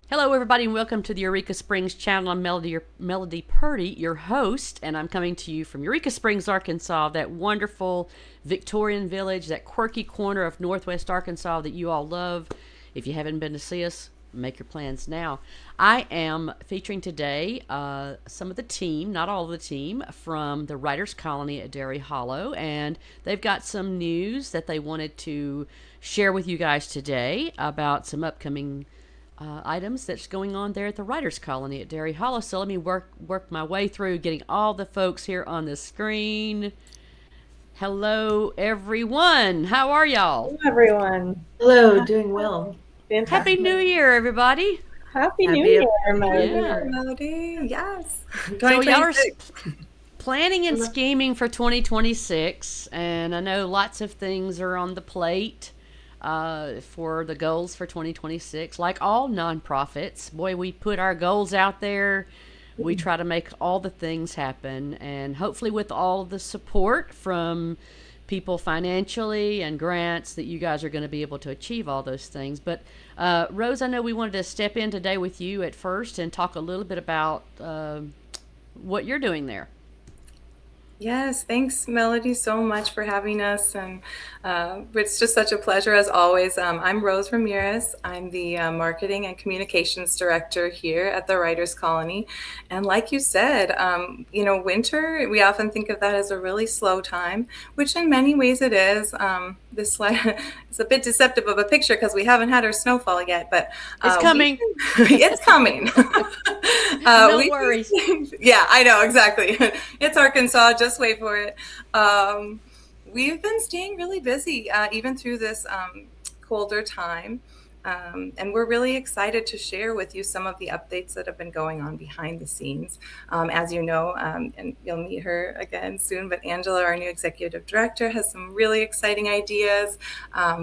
Hello, everybody, and welcome to the Eureka Springs channel. I'm Melody Purdy, your host, and I'm coming to you from Eureka Springs, Arkansas, that wonderful Victorian village, that quirky corner of Northwest Arkansas that you all love. If you haven't been to see us, make your plans now. I am featuring today some of the team, not all of the team, from the Writers Colony at Dairy Hollow, and they've got some news that they wanted to share with you guys today about some upcoming items that's going on there at the Writers Colony at Dairy Hollow. So let me work my way through getting all the folks here on the screen. Hello, everyone. How are y'all? Hello, everyone. Hello, doing well. Fantastic. Happy New Year, everybody. Happy New Year, Melody. Yeah. Melody. Yes. So y'all are planning and scheming for 2026, and I know lots of things are on the plate for the goals for 2026. Like all nonprofits, boy, we put our goals out there. We try to make all the things happen, and hopefully with all the support from people financially and grants that you guys are going to be able to achieve all those things. But Rose, I know we wanted to step in today with you at first and talk a little bit about what you're doing there. Yes, thanks, Melody, so much for having us. And it's just such a pleasure as always. I'm Rose Ramirez. I'm the Marketing and Communications Director here at the Writers Colony. And like you said, winter, we often think of that as a really slow time, which in many ways it is. This slide is a bit deceptive of a picture because we haven't had our snowfall yet, but it's coming. It's coming. No worries. Yeah, I know, exactly. It's Arkansas. Just wait for it. We've been staying really busy, even through this colder time. And we're really excited to share with you some of the updates that have been going on behind the scenes. As you know, and you'll meet her again soon, but Angela, our new executive director, has some really exciting ideas.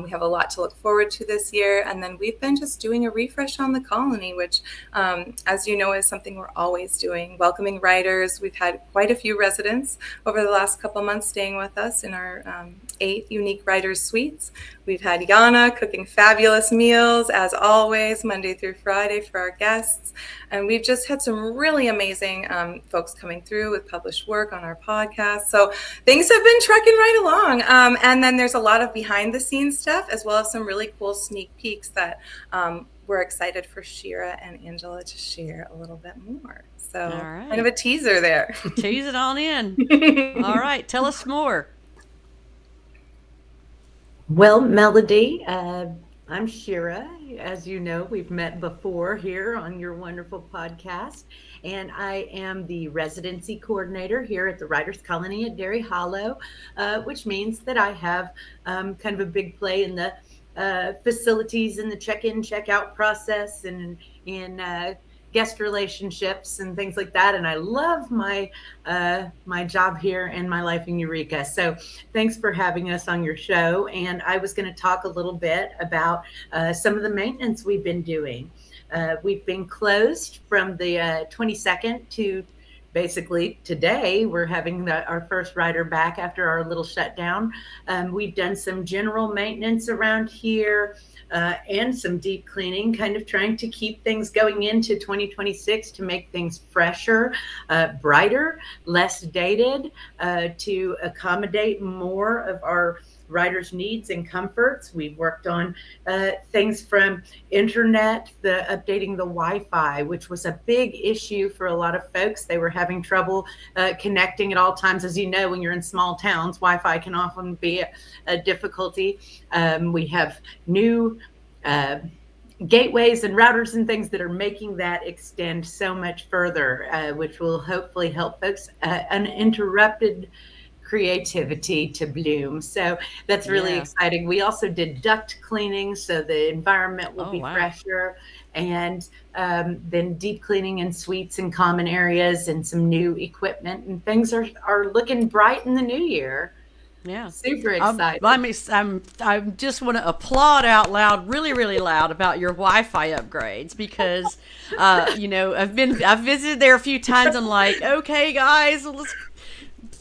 We have a lot to look forward to this year. And then we've been just doing a refresh on the colony, which, as you know, is something we're always doing. Welcoming writers. We've had quite a few residents over the last couple months staying with us in our 8 unique writers suites. We've had Yana cooking fabulous meals, as always, Monday through Friday for our guests. And we've just had some really amazing folks coming through with published work on our podcast. So things have been trucking right along. And then there's a lot of behind the scenes stuff, as well as some really cool sneak peeks that we're excited for Shira and Angela to share a little bit more. So kind of a teaser there. Tease it on in. All right, tell us more. Well, Melody, I'm Shira. As you know, we've met before here on your wonderful podcast, and I am the residency coordinator here at the Writers Colony at Dairy Hollow, which means that I have kind of a big play in the facilities and the check-in, check-out process and in guest relationships and things like that. And I love my my job here and my life in Eureka. So thanks for having us on your show. And I was going to talk a little bit about some of the maintenance we've been doing. We've been closed from the 22nd to basically today. We're having our first writer back after our little shutdown. We've done some general maintenance around here. And some deep cleaning, kind of trying to keep things going into 2026 to make things fresher, brighter, less dated, to accommodate more of our writers' needs and comforts. We've worked on things from internet, updating the Wi-Fi, which was a big issue for a lot of folks. They were having trouble connecting at all times. As you know, when you're in small towns, Wi-Fi can often be a difficulty. We have new gateways and routers and things that are making that extend so much further, which will hopefully help folks uninterrupted creativity to bloom. So that's really exciting. We also did duct cleaning, so the environment will be fresher, and then deep cleaning in suites and common areas and some new equipment, and things are looking bright in the new year. Yeah. Super excited. I just want to applaud out loud, really, really loud about your Wi-Fi upgrades because, I've visited there a few times. I'm like, okay, guys, let's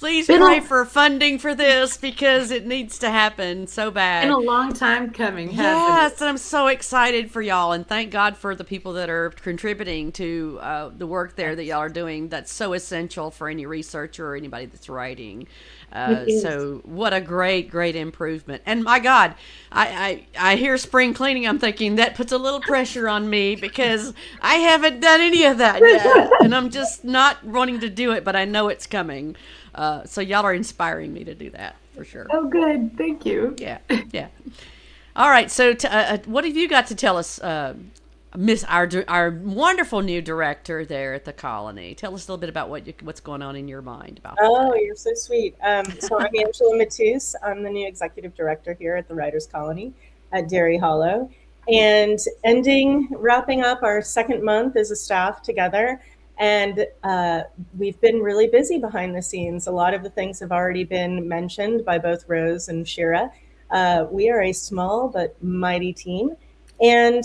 Please Been pray a- for funding for this because it needs to happen so bad. Been a long time coming, hasn't Yes, it? and I'm so excited for y'all, and thank God for the people that are contributing to the work there that y'all are doing. That's so essential for any researcher or anybody that's writing. It is. So what a great improvement! And my God, I hear spring cleaning. I'm thinking that puts a little pressure on me because I haven't done any of that yet, and I'm just not wanting to do it, but I know it's coming. So y'all are inspiring me to do that for sure. Oh, good. Thank you. Yeah, yeah. All right. So, what have you got to tell us, Miss our wonderful new director there at the Colony? Tell us a little bit about what's going on in your mind about Oh, that. you're so sweet. So I'm Angela Matus. I'm the new executive director here at the Writers Colony at Dairy Hollow, and wrapping up our second month as a staff together. And we've been really busy behind the scenes. A lot of the things have already been mentioned by both Rose and Shira. We are a small but mighty team, and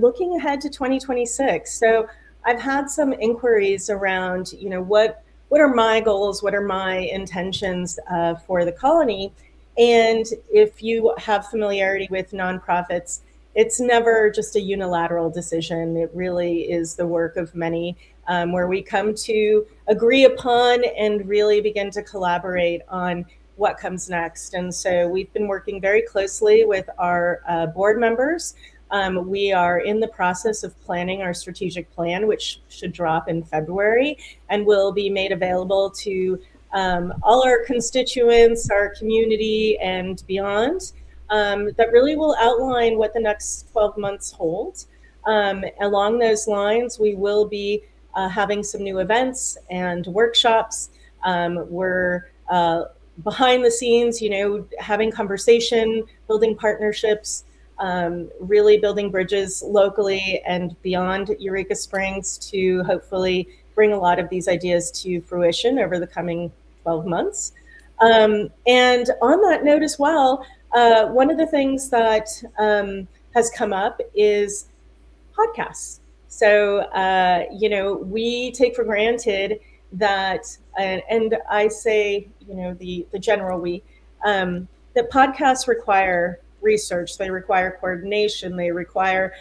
looking ahead to 2026. So I've had some inquiries around, what are my goals? What are my intentions for the colony? And if you have familiarity with nonprofits, it's never just a unilateral decision. It really is the work of many, where we come to agree upon and really begin to collaborate on what comes next. And so we've been working very closely with our board members. We are in the process of planning our strategic plan, which should drop in February and will be made available to all our constituents, our community, and beyond. That really will outline what the next 12 months hold. Along those lines, we will be having some new events and workshops. We're behind the scenes, having conversation, building partnerships, really building bridges locally and beyond Eureka Springs to hopefully bring a lot of these ideas to fruition over the coming 12 months. And on that note as well, one of the things that has come up is podcasts. So, we take for granted that, and I say, the general we, that podcasts require research, they require coordination, they require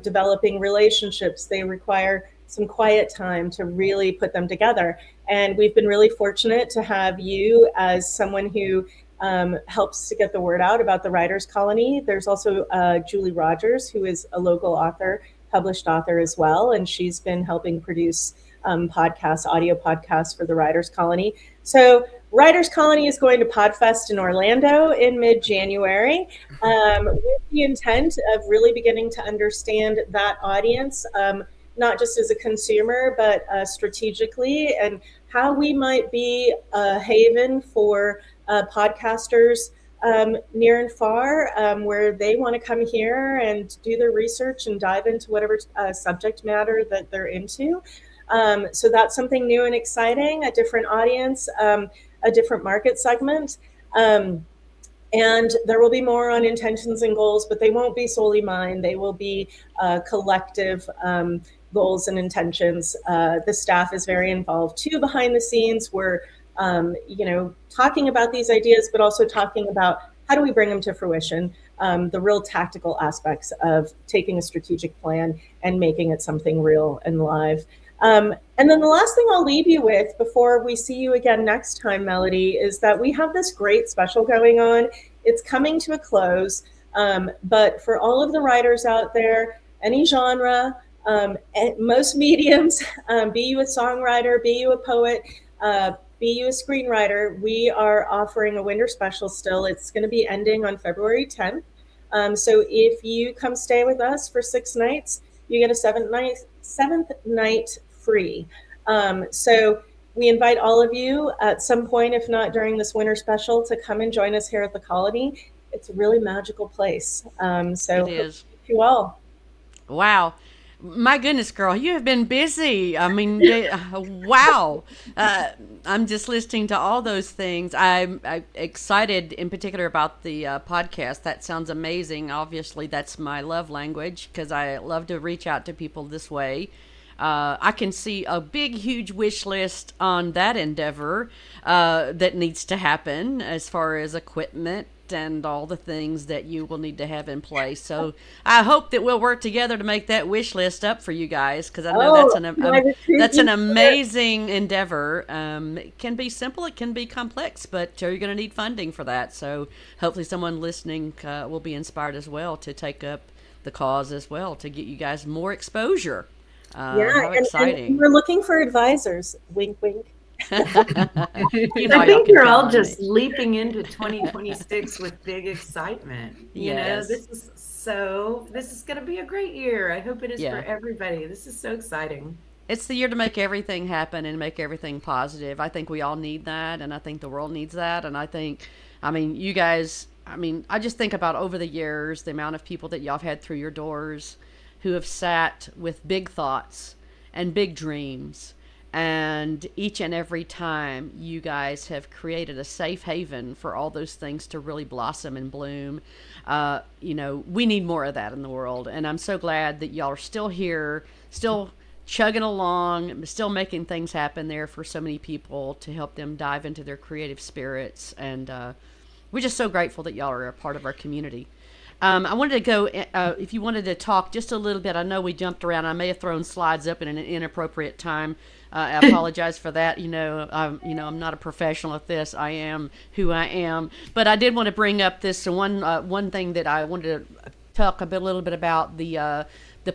developing relationships, they require some quiet time to really put them together. And we've been really fortunate to have you as someone who helps to get the word out about the Writers Colony. There's also Julie Rogers, who is a local author, published author as well, and she's been helping produce audio podcasts for the Writers Colony. So Writers Colony is going to Podfest in Orlando in mid-January, with the intent of really beginning to understand that audience, not just as a consumer, but strategically, and how we might be a haven for podcasters near and far, where they want to come here and do their research and dive into whatever subject matter that they're into. So that's something new and exciting, a different audience, a different market segment. And there will be more on intentions and goals, but they won't be solely mine. They will be collective goals and intentions. The staff is very involved too behind the scenes. We're talking about these ideas, but also talking about how do we bring them to fruition, the real tactical aspects of taking a strategic plan and making it something real and live. And then the last thing I'll leave you with before we see you again next time, Melody, is that we have this great special going on. It's coming to a close, but for all of the writers out there, any genre, most mediums, be you a songwriter, be you a poet, be you a screenwriter, we are offering a winter special still. It's going to be ending on February 10th. So if you come stay with us for 6 nights, you get a seventh night free. So we invite all of you at some point, if not during this winter special, to come and join us here at the Colony. It's a really magical place. So It is. you all. Wow. My goodness, girl, you have been busy. I mean, wow. I'm just listening to all those things. I'm excited in particular about the podcast. That sounds amazing. Obviously, that's my love language because I love to reach out to people this way. I can see a big, huge wish list on that endeavor that needs to happen as far as equipment and all the things that you will need to have in place. So I hope that we'll work together to make that wish list up for you guys, because I know that's an amazing endeavor. It can be simple, it can be complex, but you're going to need funding for that. So hopefully someone listening will be inspired as well to take up the cause as well to get you guys more exposure. How exciting. And we're looking for advisors. Wink, wink. I think you're all just leaping into 2026 with big excitement. Yes. This is going to be a great year. I hope it is for everybody. This is so exciting. It's the year to make everything happen and make everything positive. I think we all need that, and I think the world needs that. And you guys, I just think about over the years, the amount of people that y'all have had through your doors who have sat with big thoughts and big dreams. And each and every time you guys have created a safe haven for all those things to really blossom and bloom. We need more of that in the world. And I'm so glad that y'all are still here, still chugging along, still making things happen there for so many people to help them dive into their creative spirits. And we're just so grateful that y'all are a part of our community. I wanted to go, if you wanted to talk just a little bit, I know we jumped around. I may have thrown slides up in an inappropriate time. I apologize for that. I'm not a professional at this. I am who I am. But I did want to bring up this one thing that I wanted to talk a little bit about, the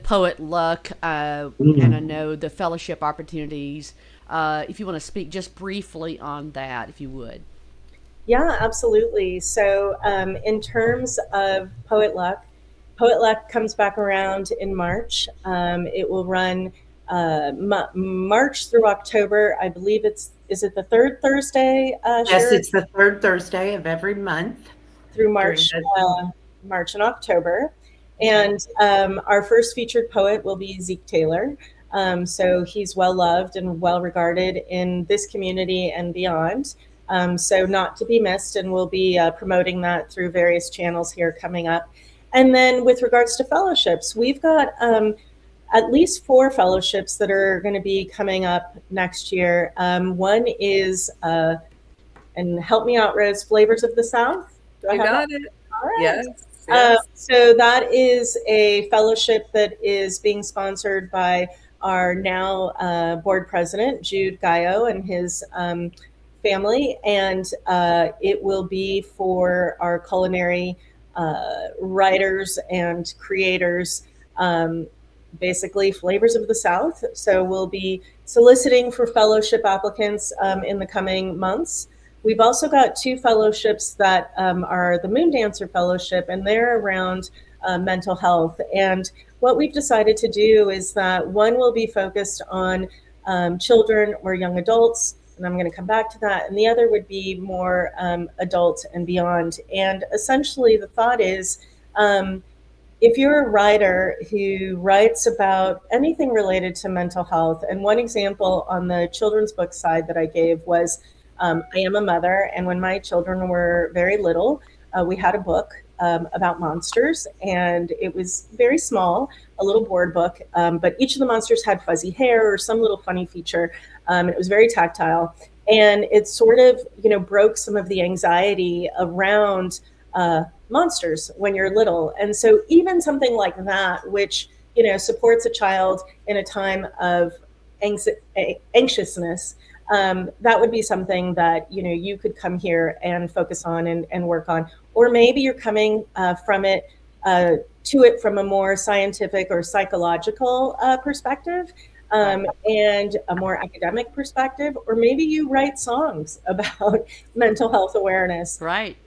poet luck, and I know the fellowship opportunities. If you want to speak just briefly on that, if you would. Yeah, absolutely. So in terms of Poet Luck comes back around in March. It will run March through October. I believe is it the third Thursday? Yes, it's the third Thursday of every month. Through March and October. And our first featured poet will be Zeke Taylor. So he's well loved and well regarded in this community and beyond. So not to be missed, and we'll be promoting that through various channels here coming up. And then with regards to fellowships, we've got at least 4 fellowships that are going to be coming up next year. One is, and help me out, Rose, Flavors of the South. You got it. All right. Yes. So that is a fellowship that is being sponsored by our now board president, Jude Gaio, and his family, and it will be for our culinary writers and creators, basically Flavors of the South. So we'll be soliciting for fellowship applicants in the coming months. We've also got 2 fellowships that are the Moon Dancer Fellowship, and they're around mental health. And what we've decided to do is that one will be focused on children or young adults, and I'm going to come back to that. And the other would be more adult and beyond. And essentially the thought is, if you're a writer who writes about anything related to mental health, and one example on the children's book side that I gave was, I am a mother, and when my children were very little, we had a book about monsters, and it was very small, a little board book, but each of the monsters had fuzzy hair or some little funny feature. It was very tactile, and it sort of, broke some of the anxiety around monsters when you're little. And so even something like that, which, supports a child in a time of anxiousness, that would be something that, you could come here and focus on and work on. Or maybe you're coming from it to it from a more scientific or psychological perspective. And a more academic perspective, or maybe you write songs about mental health awareness. Right.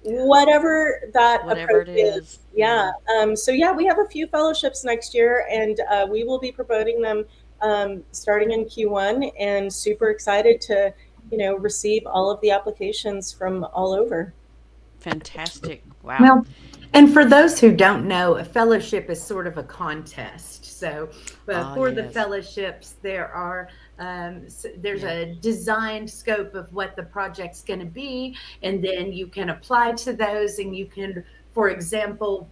Whatever it is. Yeah. So we have a few fellowships next year, and we will be promoting them starting in Q1, and super excited to, receive all of the applications from all over. Fantastic. Wow. Well, and for those who don't know, a fellowship is sort of a contest. So the fellowships, there's a designed scope of what the project's going to be, and then you can apply to those, and you can, for example,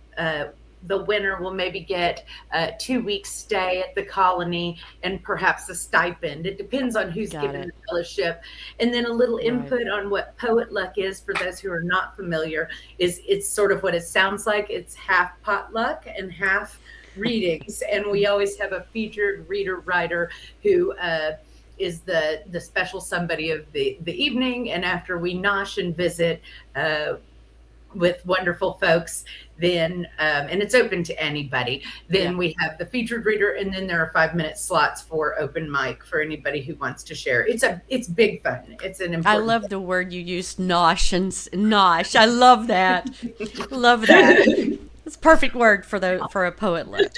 the winner will maybe get a 2 week stay at the colony and perhaps a stipend. It depends on who's Got given it. the fellowship. And then a little Right. input on what Poet Luck is for those who are not familiar is it's sort of what it sounds like. It's half potluck and half readings. And we always have a featured reader writer who is the special somebody of the evening. And after we nosh and visit with wonderful folks, then and it's open to anybody, then Yeah. we have the featured reader, and then there are 5-minute slots for open mic for anybody who wants to share. It's big fun. It's an I important love the word you used, nosh and nosh. I love that. Love that. It's a perfect word for a poet luck.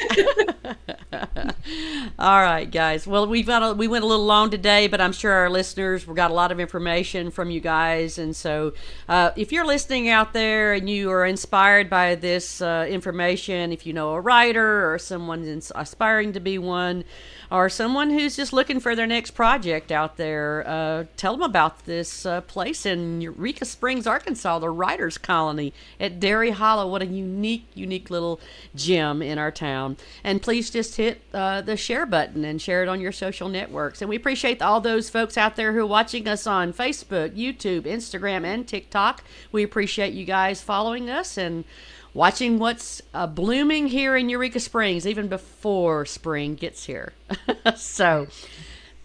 All right, guys. Well, we went a little long today, but I'm sure our listeners got a lot of information from you guys. And so, if you're listening out there and you are inspired by this information, if you know a writer or someone aspiring to be one, or someone who's just looking for their next project out there, tell them about this place in Eureka Springs, Arkansas, the Writers Colony at Dairy Hollow. What a unique little gem in our town. And please just hit the share button and share it on your social networks. And we appreciate all those folks out there who are watching us on Facebook, YouTube, Instagram, and TikTok. We appreciate you guys following us and watching what's blooming here in Eureka Springs, even before spring gets here. So,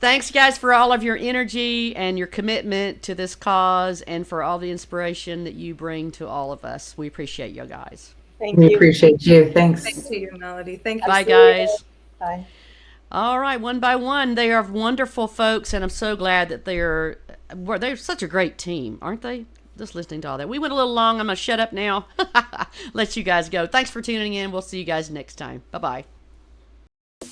thanks, guys, for all of your energy and your commitment to this cause and for all the inspiration that you bring to all of us. We appreciate you guys. Thank We you. appreciate you. Thanks. Thanks to you, Melody. Thank you. Bye, guys. Bye. All right, one by one, they are wonderful folks, and I'm so glad that they're such a great team, aren't they? Just listening to all that. We went a little long. I'm going to shut up now. Let you guys go. Thanks for tuning in. We'll see you guys next time. Bye-bye.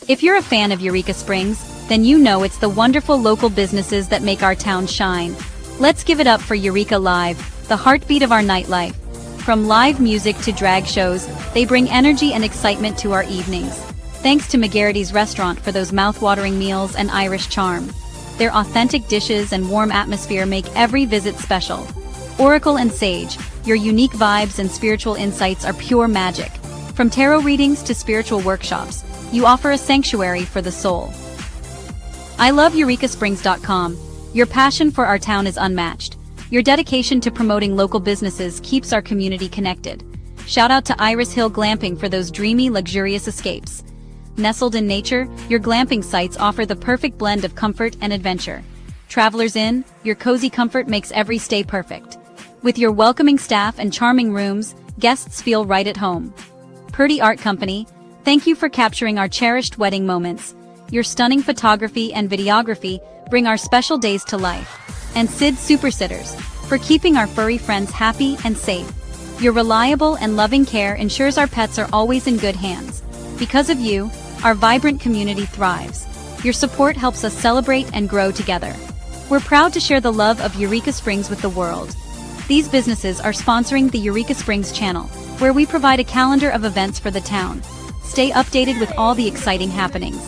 If you're a fan of Eureka Springs, then you know it's the wonderful local businesses that make our town shine. Let's give it up for Eureka Live, the heartbeat of our nightlife. From live music to drag shows, they bring energy and excitement to our evenings. Thanks to McGarrity's Restaurant for those mouth-watering meals and Irish charm. Their authentic dishes and warm atmosphere make every visit special. Oracle and Sage, your unique vibes and spiritual insights are pure magic. From tarot readings to spiritual workshops, you offer a sanctuary for the soul. I love eurekasprings.com. Your passion for our town is unmatched. Your dedication to promoting local businesses keeps our community connected. Shout out to Iris Hill Glamping for those dreamy, luxurious escapes. Nestled in nature, your glamping sites offer the perfect blend of comfort and adventure. Travelers Inn, your cozy comfort makes every stay perfect. With your welcoming staff and charming rooms, guests feel right at home. Purdy Art Company, thank you for capturing our cherished wedding moments. Your stunning photography and videography bring our special days to life. And Sid Super Sitters, for keeping our furry friends happy and safe. Your reliable and loving care ensures our pets are always in good hands. Because of you, our vibrant community thrives. Your support helps us celebrate and grow together. We're proud to share the love of Eureka Springs with the world. These businesses are sponsoring the Eureka Springs channel, where we provide a calendar of events for the town. Stay updated with all the exciting happenings.